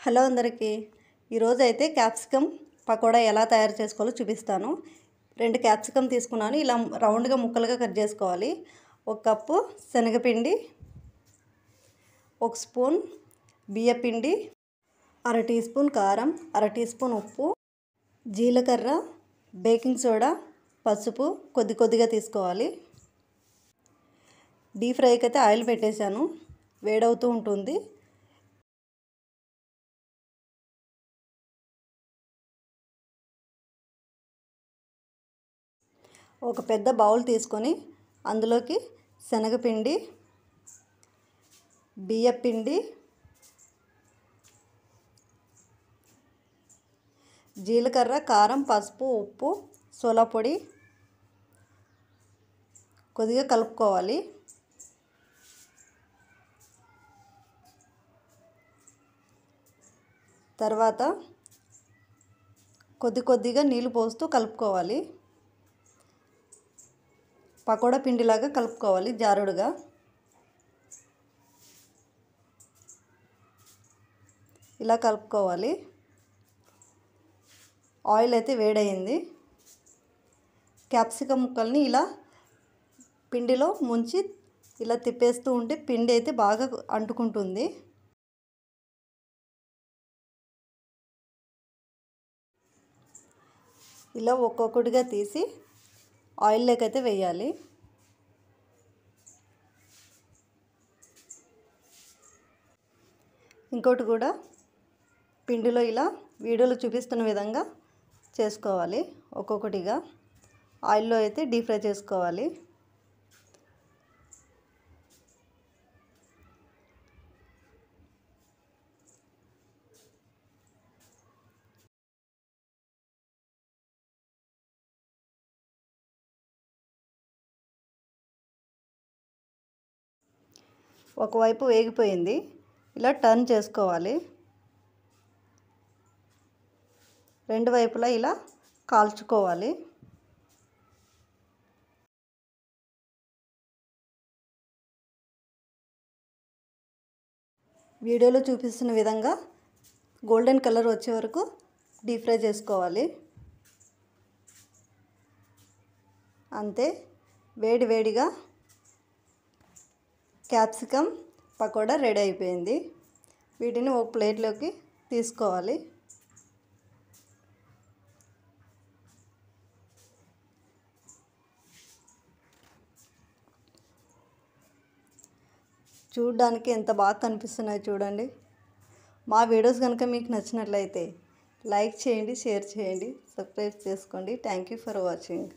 Hello అందరికీ ఈరోజు అయితే క్యాప్సికమ్ పకోడా ఎలా తయారు చేసుకోవాలో చూపిస్తాను. 2 క్యాప్సికమ్ తీసుకున్నాను. ఇలా రౌండ్గా ముక్కలుగా కట్ చేసుకోవాలి. 1 కప్పు శనగపిండి, 1 స్పూన్ బియ్యపిండి, అర టీ స్పూన్ కారం, అర టీ స్పూన్ ఉప్పు, జీలకర్ర, బేకింగ్ సోడా, పసుపు కొద్దిగా తీసుకోవాలి. డీప్ ఫ్రైకి అయితే ఆయిల్ పెట్టేశాను, వేడవుతూ ఉంటుంది. ఒక పెద్ద బౌల్ తీసుకొని అందులోకి శనగపిండి, బియ్యపిండి, జీలకర్ర, కారం, పసుపు, ఉప్పు, సోలా పొడి కొద్దిగా కలుపుకోవాలి. తర్వాత కొద్దిగా నీళ్లు పోస్తూ కలుపుకోవాలి. పకోడా పిండిలాగా కలుపుకోవాలి, జారుడుగా. ఇలా కలుపుకోవాలి. ఆయిల్ అయితే వేడయింది. క్యాప్సికమ్ ముక్కల్ని ఇలా పిండిలో ముంచి ఇలా తిప్పేస్తూ ఉంటే పిండి అయితే బాగా అంటుకుంటుంది. ఇలా ఒక్కొక్కటిగా తీసి ఆయిల్లోకి అయితే వేయాలి. ఇంకోటి కూడా పిండిలో ఇలా వీడియోలో చూపిస్తున్న విధంగా చేసుకోవాలి. ఒక్కొక్కటిగా ఆయిల్లో అయితే డీప్ ఫ్రై చేసుకోవాలి. ఒకవైపు వేగిపోయింది, ఇలా టర్న్ చేసుకోవాలి. రెండు వైపులా ఇలా కాల్చుకోవాలి. వీడియోలో చూపిస్తున్న విధంగా గోల్డెన్ కలర్ వచ్చే వరకు డీప్ ఫ్రై చేసుకోవాలి. అంతే, వేడిగా క్యాప్సికమ్ పకోడా రెడీ అయిపోయింది. వీటిని ఒక ప్లేట్లోకి తీసుకోవాలి. చూడడానికి ఎంత బాగా కనిపిస్తున్నాయో చూడండి. మా వీడియోస్ కనుక మీకు నచ్చినట్లయితే లైక్ చేయండి, షేర్ చేయండి, సబ్స్క్రైబ్ చేసుకోండి. Thank you for watching.